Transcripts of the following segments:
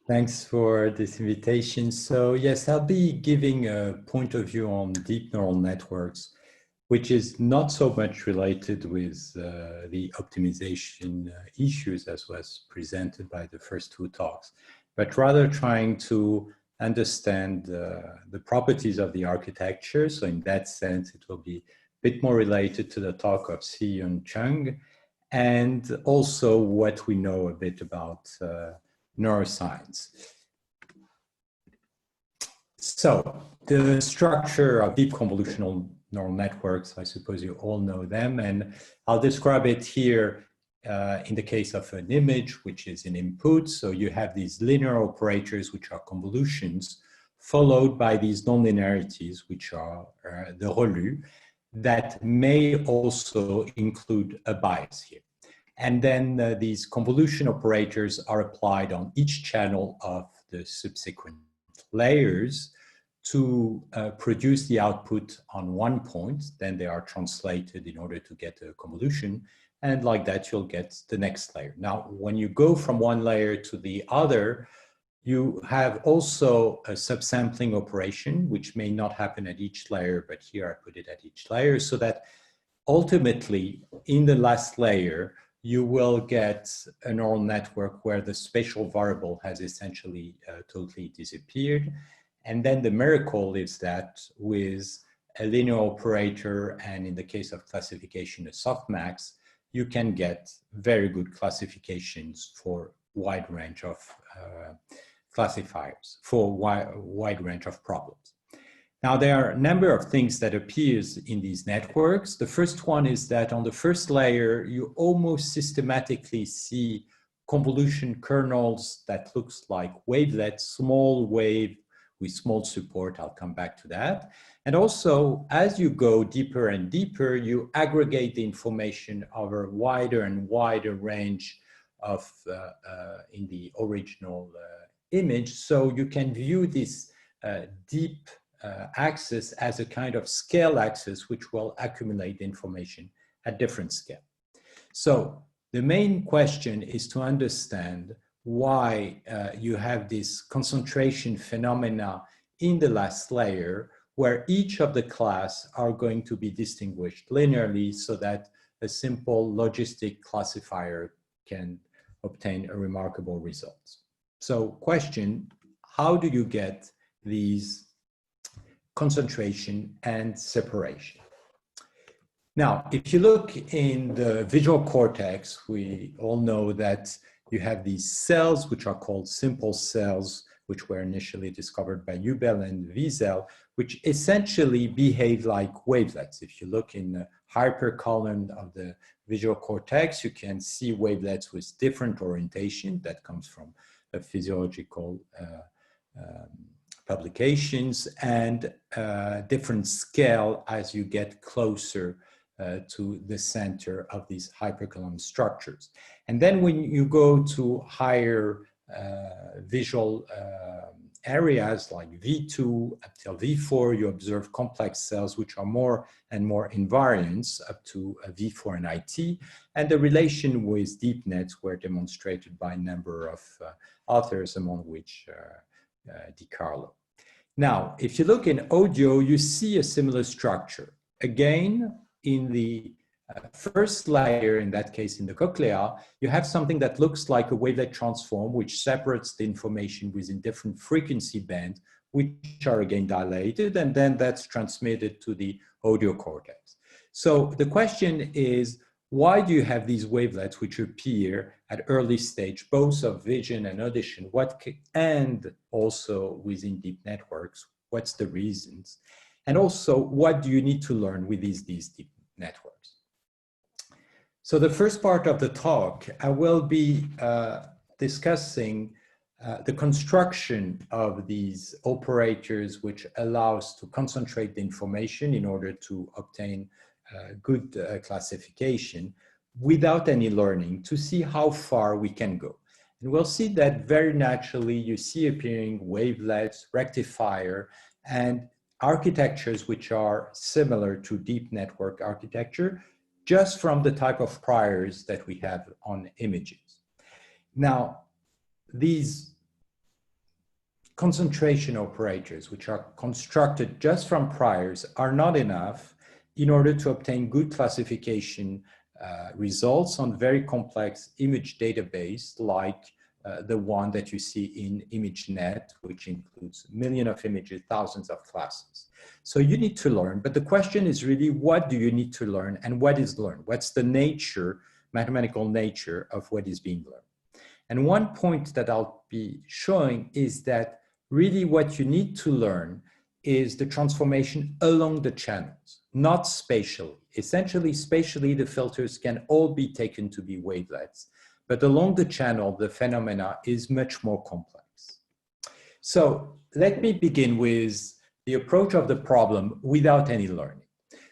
Thanks for this invitation. So yes, I'll be giving a point of view on deep neural networks, which is not so much related with the optimization issues as was presented by the first two talks, but rather trying to understand the properties of the architecture. So in that sense, it will be a bit more related to the talk of Si-Yun Chung, and also what we know a bit about neuroscience. So the structure of deep convolutional neural networks, I suppose you all know them, and I'll describe it here in the case of an image, which is an input. So you have these linear operators, which are convolutions, followed by these nonlinearities, which are the ReLU, that may also include a bias here. And then these convolution operators are applied on each channel of the subsequent layers to produce the output on one point. Then they are translated in order to get a convolution. And like that, you'll get the next layer. Now, when you go from one layer to the other, you have also a subsampling operation, which may not happen at each layer, but here I put it at each layer, so that ultimately, in the last layer, you will get a neural network where the spatial variable has essentially totally disappeared. And then the miracle is that with a linear operator, and in the case of classification, a softmax, you can get very good classifications for wide range of classifiers, for wide range of problems. Now, there are a number of things that appears in these networks. The first one is that on the first layer, you almost systematically see convolution kernels that looks like wavelets, small wave with small support. I'll come back to that. And also, as you go deeper and deeper, you aggregate the information over a wider and wider range of in the original image. So you can view this deep axis as a kind of scale axis, which will accumulate information at different scale. So the main question is to understand why you have this concentration phenomena in the last layer, where each of the class are going to be distinguished linearly so that a simple logistic classifier can obtain a remarkable result. So question, how do you get these concentration and separation? Now, if you look in the visual cortex, we all know that you have these cells, which are called simple cells, which were initially discovered by Hubel and Wiesel, which essentially behave like wavelets. If you look in the hypercolumn of the visual cortex, you can see wavelets with different orientation. That comes from a physiological publications, and different scale as you get closer to the center of these hypercolumn structures. And then when you go to higher visual areas like V2 up till V4, you observe complex cells which are more and more invariants up to V4 and IT. And the relation with deep nets were demonstrated by a number of authors, among which DiCarlo. Now, if you look in audio, you see a similar structure. Again, in the first layer, in that case in the cochlea, you have something that looks like a wavelet transform, which separates the information within different frequency bands, which are again dilated, and then that's transmitted to the audio cortex. So the question is, why do you have these wavelets which appear at early stage, both of vision and audition? And also within deep networks, what's the reasons? And also, what do you need to learn with these deep networks? So the first part of the talk, I will be discussing the construction of these operators, which allows to concentrate the information in order to obtain good classification without any learning, to see how far we can go. And we'll see that very naturally you see appearing wavelets, rectifier, and architectures which are similar to deep network architecture, just from the type of priors that we have on images. Now, these concentration operators, which are constructed just from priors, are not enough in order to obtain good classification results on very complex image database like the one that you see in ImageNet, which includes millions of images, thousands of classes. So you need to learn, but the question is really, what do you need to learn and what is learned? What's the nature, mathematical nature of what is being learned? And one point that I'll be showing is that really what you need to learn is the transformation along the channels, not spatially. Essentially, spatially, the filters can all be taken to be wavelets, but along the channel, the phenomena is much more complex. So let me begin with the approach of the problem without any learning.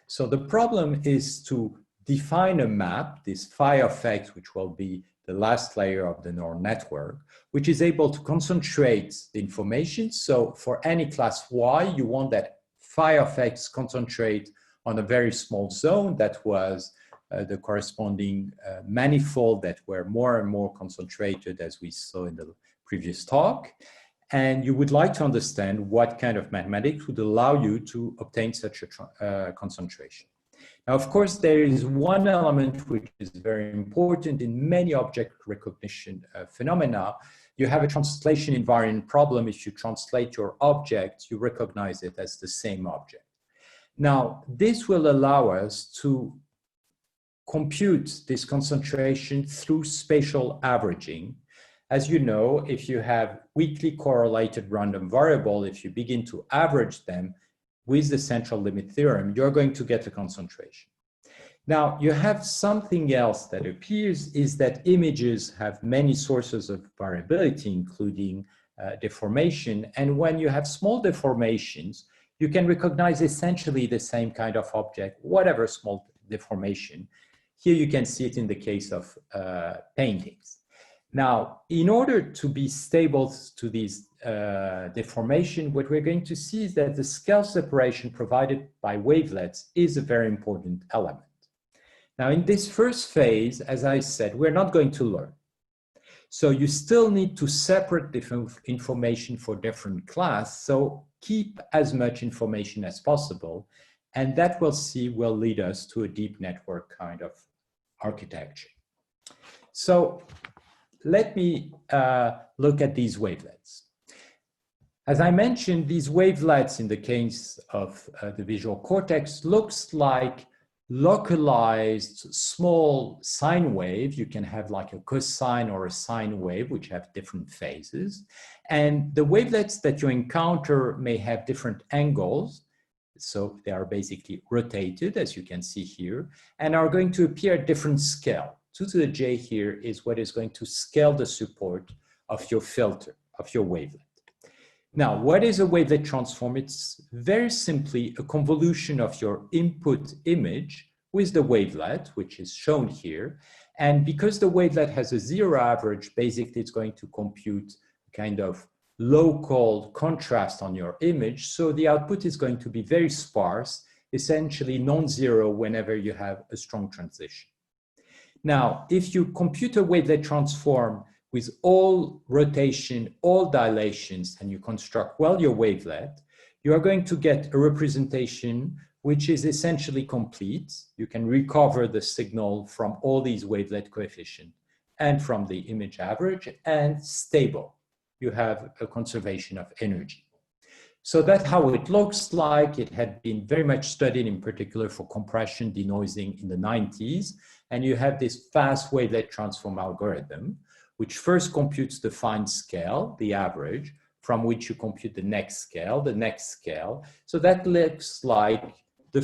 So the problem is to define a map, this phi of x, which will be the last layer of the neural network, which is able to concentrate the information. So for any class y, you want that phi of x concentrate on a very small zone that was the corresponding manifold that were more and more concentrated, as we saw in the previous talk. And you would like to understand what kind of mathematics would allow you to obtain such a concentration. Now, of course, there is one element which is very important in many object recognition phenomena. You have a translation invariant problem. If you translate your object, you recognize it as the same object. Now, this will allow us to compute this concentration through spatial averaging. As you know, if you have weakly correlated random variable, if you begin to average them with the central limit theorem, you're going to get a concentration. Now, you have something else that appears is that images have many sources of variability, including deformation. And when you have small deformations, you can recognize essentially the same kind of object, whatever small deformation. Here you can see it in the case of paintings. Now, in order to be stable to these deformation, what we're going to see is that the scale separation provided by wavelets is a very important element. Now, in this first phase, as I said, we're not going to learn. So you still need to separate different information for different class. So keep as much information as possible. And that will lead us to a deep network kind of architecture. So let me look at these wavelets. As I mentioned, these wavelets in the case of the visual cortex looks like localized small sine wave. You can have like a cosine or a sine wave, which have different phases. And the wavelets that you encounter may have different angles. So they are basically rotated, as you can see here, and are going to appear at different scale. 2 to the j here is what is going to scale the support of your filter, of your wavelet. Now, what is a wavelet transform? It's very simply a convolution of your input image with the wavelet, which is shown here. And because the wavelet has a zero average, basically it's going to compute kind of local contrast on your image. So the output is going to be very sparse, essentially non-zero whenever you have a strong transition. Now, if you compute a wavelet transform with all rotation, all dilations, and you construct well your wavelet, you are going to get a representation which is essentially complete. You can recover the signal from all these wavelet coefficients and from the image average, and stable. You have a conservation of energy. So that's how it looks like. It had been very much studied, in particular for compression denoising in the 90s. And you have this fast wavelet transform algorithm, which first computes the fine scale, the average, from which you compute the next scale. So that looks like the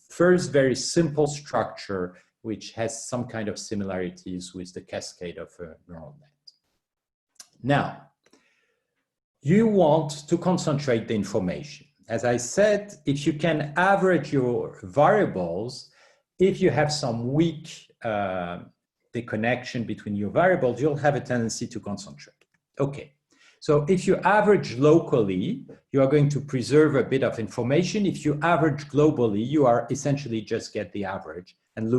first very simple structure, which has some kind of similarities with the cascade of a neural net. Now, you want to concentrate the information. As I said, if you can average your variables, if you have some weak connection between your variables, you'll have a tendency to concentrate. Okay, so if you average locally, you are going to preserve a bit of information. If you average globally, you are essentially just get the average and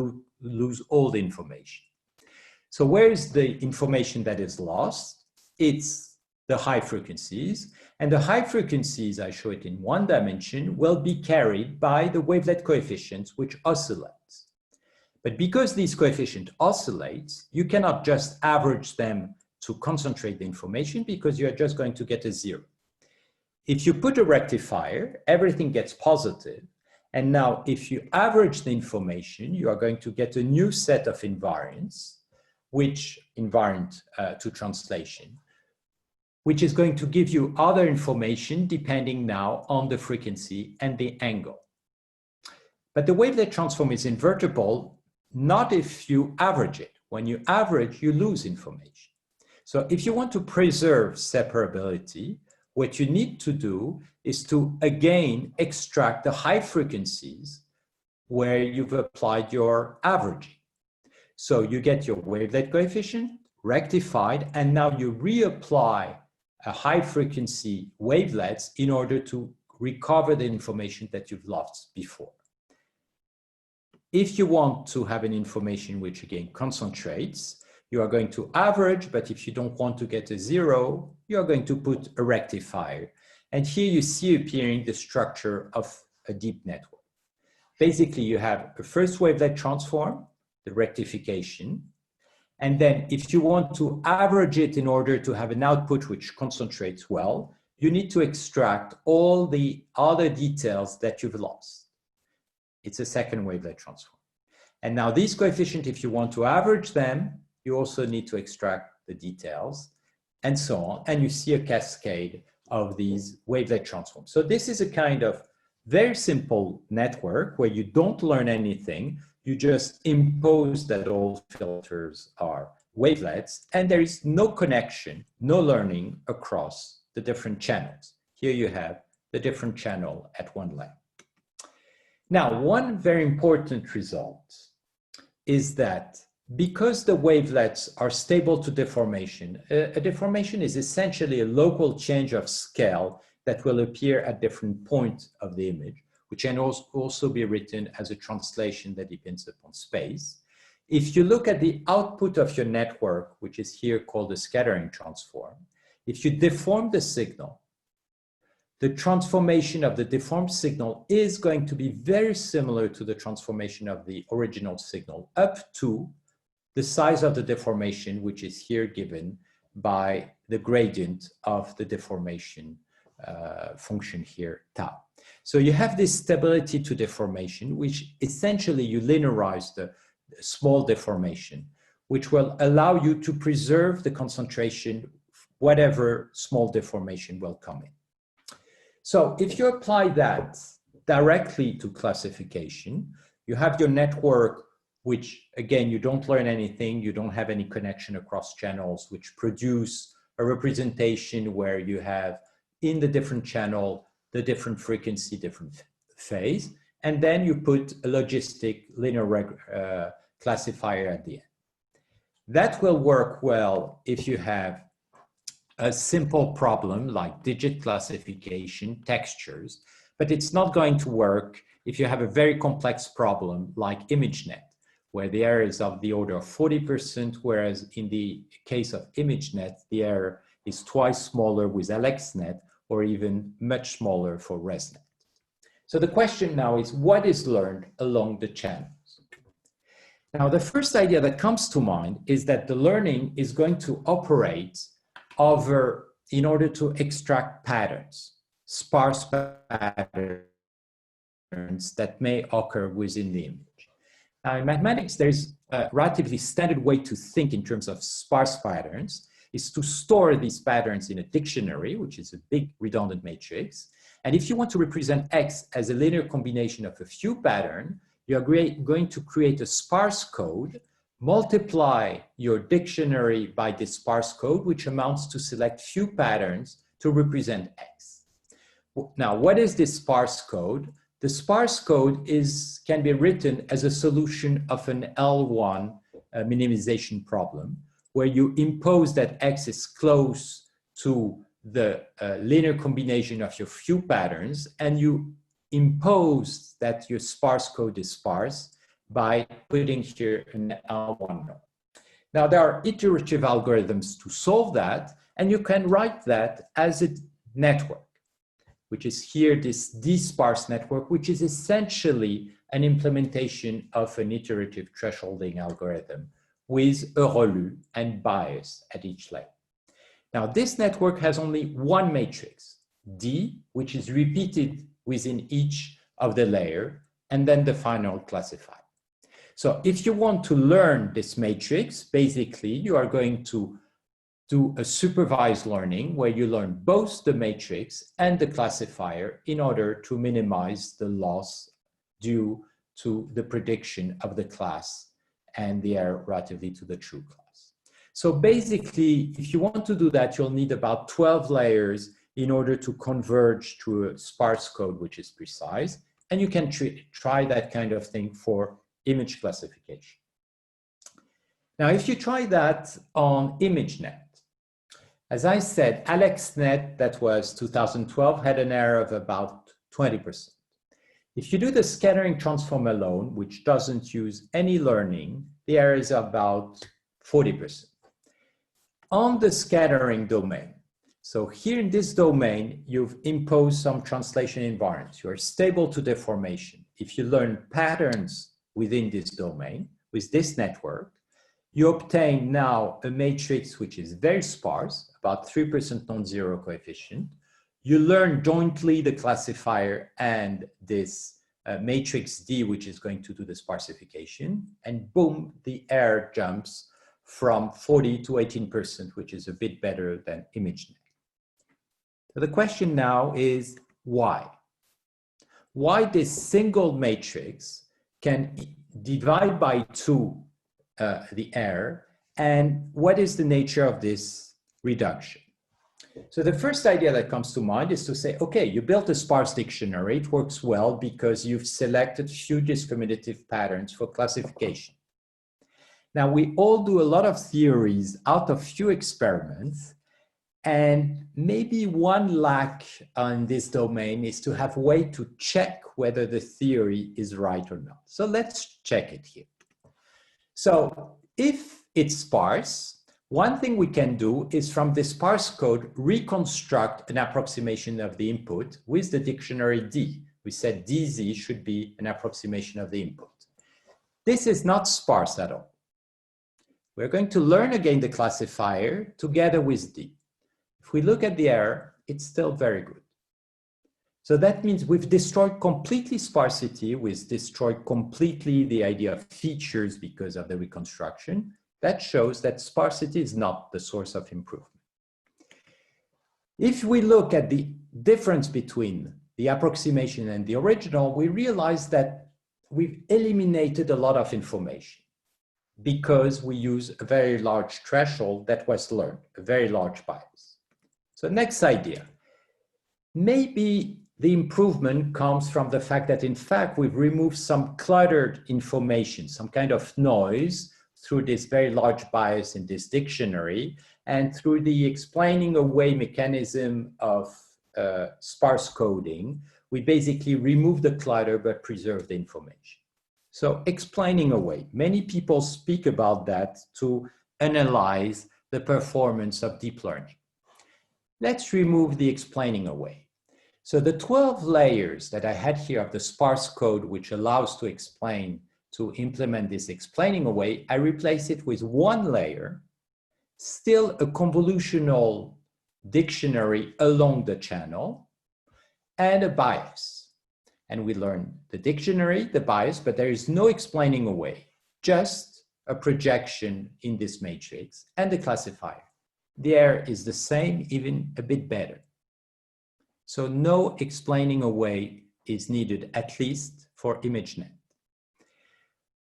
lose all the information. So where is the information that is lost? It's the high frequencies. And the high frequencies, I show it in one dimension, will be carried by the wavelet coefficients, which oscillates. But because these coefficients oscillate, you cannot just average them to concentrate the information, because you're just going to get a zero. If you put a rectifier, everything gets positive. And now if you average the information, you are going to get a new set of invariants, which invariant to translation, which is going to give you other information depending now on the frequency and the angle. But the wavelet transform is invertible, not if you average it. When you average, you lose information. So if you want to preserve separability, what you need to do is to, again, extract the high frequencies where you've applied your averaging. So you get your wavelet coefficient rectified, and now you reapply a high frequency wavelets in order to recover the information that you've lost before. If you want to have an information which again concentrates, you are going to average, but if you don't want to get a zero, you are going to put a rectifier. And here you see appearing the structure of a deep network. Basically, you have a first wavelet transform, the rectification. And then if you want to average it in order to have an output which concentrates well, you need to extract all the other details that you've lost. It's a second wavelet transform. And now these coefficients, if you want to average them, you also need to extract the details and so on. And you see a cascade of these wavelet transforms. So this is a kind of very simple network where you don't learn anything. You just impose that all filters are wavelets, and there is no connection, no learning across the different channels. Here you have the different channel at one length. Now, one very important result is that because the wavelets are stable to deformation, a deformation is essentially a local change of scale that will appear at different points of the image, which can also be written as a translation that depends upon space. If you look at the output of your network, which is here called the scattering transform, if you deform the signal, the transformation of the deformed signal is going to be very similar to the transformation of the original signal, up to the size of the deformation, which is here given by the gradient of the deformation function here, tau. So you have this stability to deformation, which essentially you linearize the small deformation, which will allow you to preserve the concentration, whatever small deformation will come in. So if you apply that directly to classification, you have your network, which again, you don't learn anything, you don't have any connection across channels, which produce a representation where you have in the different channel, the different frequency, different phase, and then you put a logistic linear classifier at the end. That will work well if you have a simple problem like digit classification, textures, but it's not going to work if you have a very complex problem like ImageNet, where the error is of the order of 40%, whereas in the case of ImageNet, the error is twice smaller with LXNet, or even much smaller for ResNet. So the question now is, what is learned along the channels? Now, the first idea that comes to mind is that the learning is going to operate in order to extract patterns, sparse patterns that may occur within the image. Now, in mathematics, there's a relatively standard way to think in terms of sparse patterns, is to store these patterns in a dictionary, which is a big redundant matrix. And if you want to represent X as a linear combination of a few patterns, you're going to create a sparse code, multiply your dictionary by this sparse code, which amounts to select few patterns to represent X. Now, what is this sparse code? The sparse code can be written as a solution of an L1 minimization problem, where you impose that X is close to the linear combination of your few patterns, and you impose that your sparse code is sparse by putting here an L1 node. Now, there are iterative algorithms to solve that, And you can write that as a network, which is here this D-sparse network, which is essentially an implementation of an iterative thresholding algorithm with a ReLU and bias at each layer. Now, this network has only one matrix, D, which is repeated within each of the layer, and then the final classifier. So if you want to learn this matrix, basically you are going to do a supervised learning where you learn both the matrix and the classifier in order to minimize the loss due to the prediction of the class and the error relatively to the true class. So basically, if you want to do that, you'll need about 12 layers in order to converge to a sparse code, which is precise. And you can try that kind of thing for image classification. Now, if you try that on ImageNet, as I said, AlexNet, that was 2012, had an error of about 20%. If you do the scattering transform alone, which doesn't use any learning, the error is about 40%. On the scattering domain, so here in this domain, you've imposed some translation invariants. You are stable to deformation. If you learn patterns within this domain, with this network, you obtain now a matrix which is very sparse, about 3% non-zero coefficient. You learn jointly the classifier and this matrix D, which is going to do the sparsification, and boom, the error jumps from 40 to 18%, which is a bit better than ImageNet. So the question now is why? Why this single matrix can divide by 2 the error, and what is the nature of this reduction? So the first idea that comes to mind is to say, okay, you built a sparse dictionary. It works well because you've selected few discriminative patterns for classification. Now, we all do a lot of theories out of few experiments, and maybe one lack on this domain is to have a way to check whether the theory is right or not. So let's check it here. So if it's sparse, one thing we can do is from the sparse code reconstruct an approximation of the input with the dictionary D. We said DZ should be an approximation of the input. This is not sparse at all. We're going to learn again the classifier together with D. If we look at the error, it's still very good. So that means we've destroyed completely sparsity, we've destroyed completely the idea of features because of the reconstruction. That shows that sparsity is not the source of improvement. If we look at the difference between the approximation and the original, we realize that we've eliminated a lot of information because we use a very large threshold that was learned, a very large bias. So next idea, maybe the improvement comes from the fact that in fact we've removed some cluttered information, some kind of noise through this very large bias in this dictionary, and through the explaining away mechanism of sparse coding, we basically remove the clutter but preserve the information. So explaining away, many people speak about that to analyze the performance of deep learning. Let's remove the explaining away. So the 12 layers that I had here of the sparse code, which allows to explain, to implement this explaining away, I replace it with one layer, still a convolutional dictionary along the channel, and a bias. And we learn the dictionary, the bias, but there is no explaining away, just a projection in this matrix and the classifier. The error is the same, even a bit better. So no explaining away is needed, at least for ImageNet.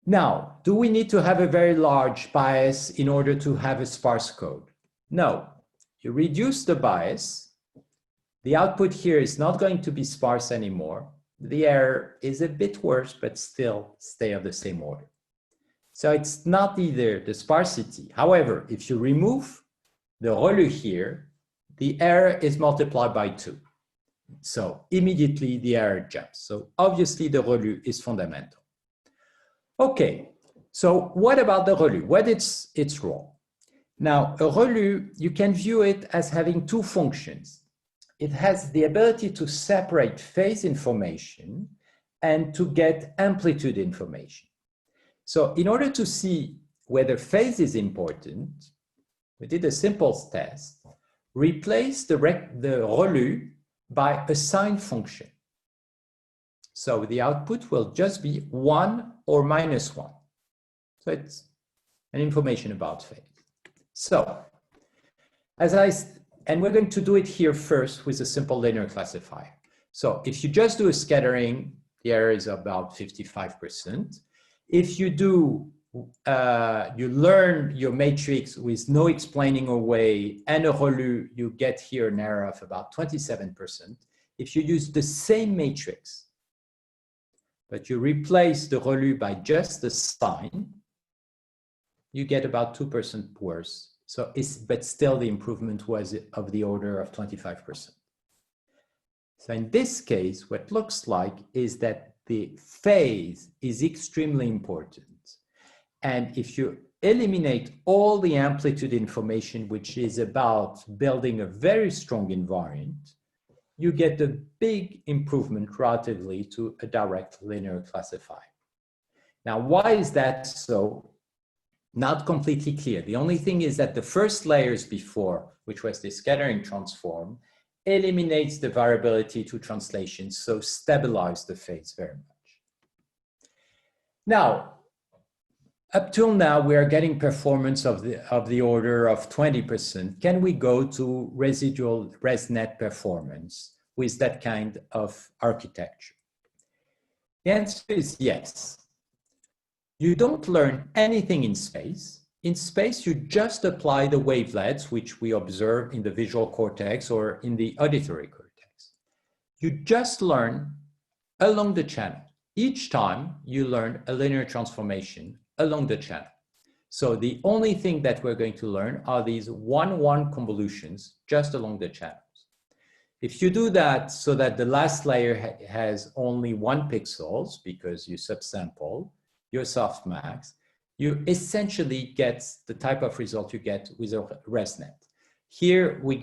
Now, do we need to have a very large bias in order to have a sparse code? No. You reduce the bias. The output here is not going to be sparse anymore. The error is a bit worse, but still stay of the same order. So it's not either the sparsity. However, if you remove the ReLU here, the error is multiplied by 2. So immediately the error jumps. So obviously the ReLU is fundamental. Okay, so what about the ReLU? What is its role? Now, a ReLU, you can view it as having two functions. It has the ability to separate phase information and to get amplitude information. So in order to see whether phase is important, we did a simple test, replace the ReLU by a sine function. So the output will just be 1 or minus 1. So it's an information about phase. So, and we're going to do it here first with a simple linear classifier. So if you just do a scattering, the error is about 55%. If you do, you learn your matrix with no explaining away and a ReLU, you get here an error of about 27%. If you use the same matrix, but you replace the ReLU by just the sine, you get about 2% worse. So but still the improvement was of the order of 25%. So in this case, what looks like is that the phase is extremely important. And if you eliminate all the amplitude information, which is about building a very strong invariant, you get a big improvement relatively to a direct linear classifier. Now, why is that so? Not completely clear. The only thing is that the first layers before, which was the scattering transform, eliminates the variability to translation, so stabilize the phase very much. Now, up till now, we are getting performance of the order of 20%. Can we go to residual ResNet performance with that kind of architecture? The answer is yes. You don't learn anything in space. In space, you just apply the wavelets, which we observe in the visual cortex or in the auditory cortex. You just learn along the channel. Each time you learn a linear transformation along the channel. So the only thing that we're going to learn are these 1-1 convolutions just along the channels. If you do that so that the last layer has only 1 pixels because you subsample your softmax, you essentially get the type of result you get with a ResNet. Here we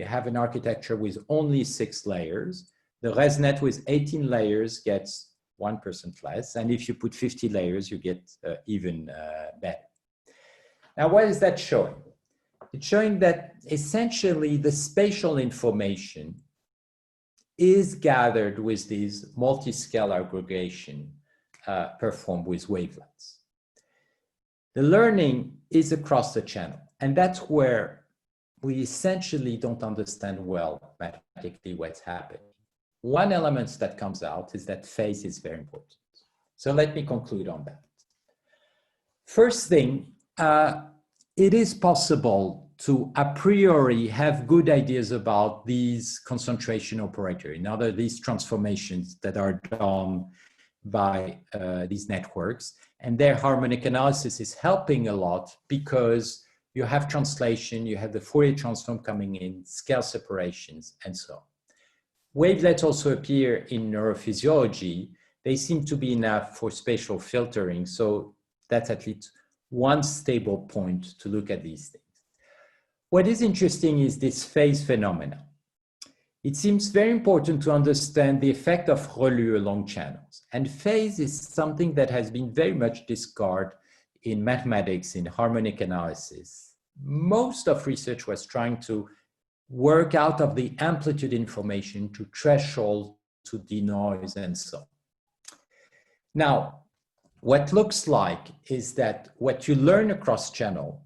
have an architecture with only 6 layers. The ResNet with 18 layers gets 1% less. And if you put 50 layers, you get even better. Now, what is that showing? It's showing that essentially the spatial information is gathered with these multiscale aggregation performed with wavelets. The learning is across the channel, and that's where we essentially don't understand well mathematically what's happening. One element that comes out is that phase is very important. So let me conclude on that. First thing, it is possible to a priori have good ideas about these concentration operators, in other these transformations that are done by these networks, and their harmonic analysis is helping a lot because you have translation, you have the Fourier transform coming in, scale separations, and so on. Wavelets also appear in neurophysiology. They seem to be enough for spatial filtering, so that's at least one stable point to look at these things. What is interesting is this phase phenomenon. It seems very important to understand the effect of ReLU along channels. And phase is something that has been very much discarded in mathematics, in harmonic analysis. Most of research was trying to work out of the amplitude information to threshold, to denoise, and so on. Now, what looks like is that what you learn across channel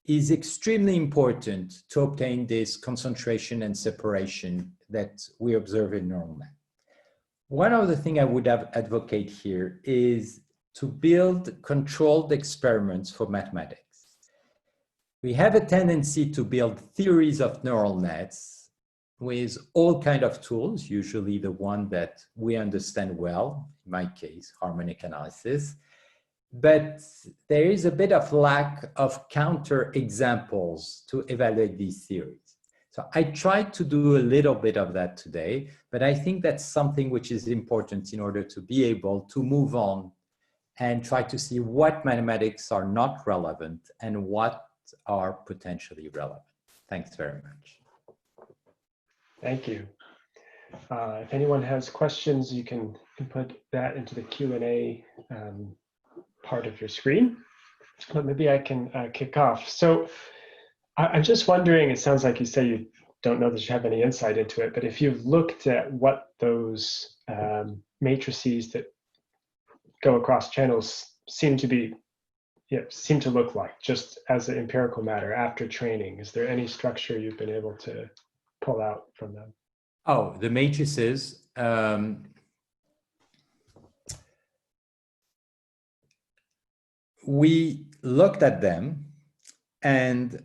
is extremely important to obtain this concentration and separation that we observe in neural net. One of the things I would advocate here is to build controlled experiments for mathematics. We have a tendency to build theories of neural nets with all kinds of tools, usually the one that we understand well, in my case, harmonic analysis. But there is a bit of lack of counter examples to evaluate these theories. So I tried to do a little bit of that today, but I think that's something which is important in order to be able to move on and try to see what mathematics are not relevant and what are potentially relevant. Thanks very much. Thank you. If anyone has questions, you can input that into the Q&A part of your screen. But maybe I can kick off. So I'm just wondering, it sounds like you say you don't know that you have any insight into it, but if you've looked at what those matrices that go across channels seem to look like, just as an empirical matter after training, is there any structure you've been able to pull out from them? Oh, the matrices. We looked at them, and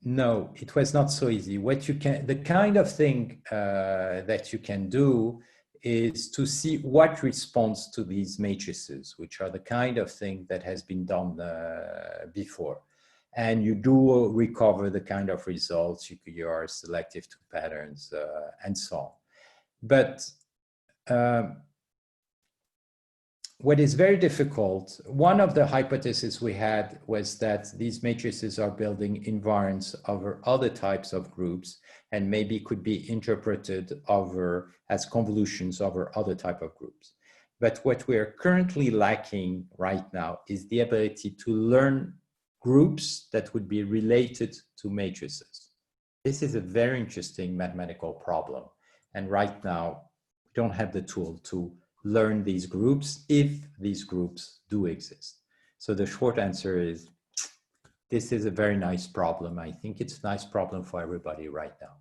no, it was not so easy. The kind of thing that you can do is to see what responds to these matrices, which are the kind of thing that has been done before. And you do recover the kind of results. You are selective to patterns and so on. But what is very difficult, one of the hypotheses we had was that these matrices are building invariants over other types of groups and maybe could be interpreted as convolutions over other type of groups. But what we are currently lacking right now is the ability to learn groups that would be related to matrices. This is a very interesting mathematical problem. And right now, we don't have the tool to learn these groups if these groups do exist. So the short answer is, this is a very nice problem. I think it's a nice problem for everybody right now.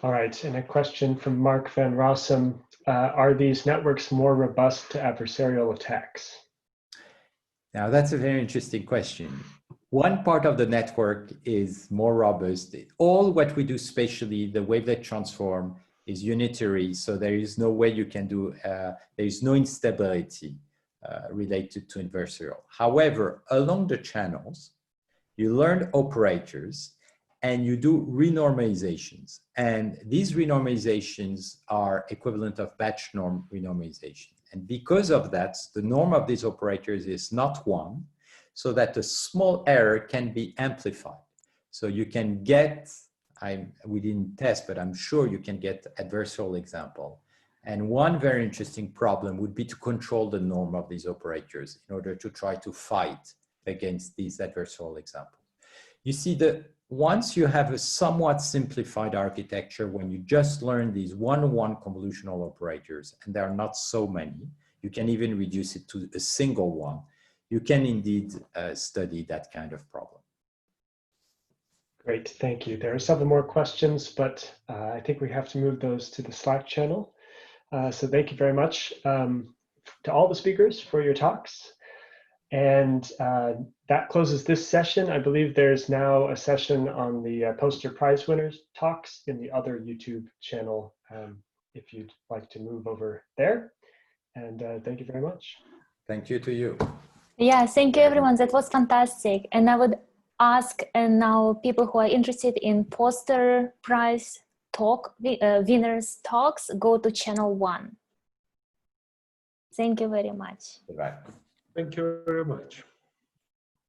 All right, and a question from Mark van Rossum. Are these networks more robust to adversarial attacks? Now, that's a very interesting question. One part of the network is more robust. All what we do spatially, the wavelet transform, is unitary, so there is no way you can do, there is no instability related to adversarial. However, along the channels, you learn operators and you do renormalizations. And these renormalizations are equivalent of batch norm renormalization. And because of that, the norm of these operators is not 1, so that a small error can be amplified. So you can get, we didn't test, but I'm sure you can get adversarial example. And one very interesting problem would be to control the norm of these operators in order to try to fight against these adversarial examples. You see that once you have a somewhat simplified architecture, when you just learn these one-to-one convolutional operators, and there are not so many, you can even reduce it to a single one, you can indeed study that kind of problem. Great, thank you. There are several more questions, but I think we have to move those to the Slack channel. So thank you very much to all the speakers for your talks. And that closes this session. I believe there's now a session on the poster prize winners talks in the other YouTube channel, if you'd like to move over there. And thank you very much. Thank you to you. Yeah, thank you everyone. That was fantastic. And I would ask now people who are interested in poster prize talk, winners talks, go to channel 1. Thank you very much. Goodbye. Thank you very much.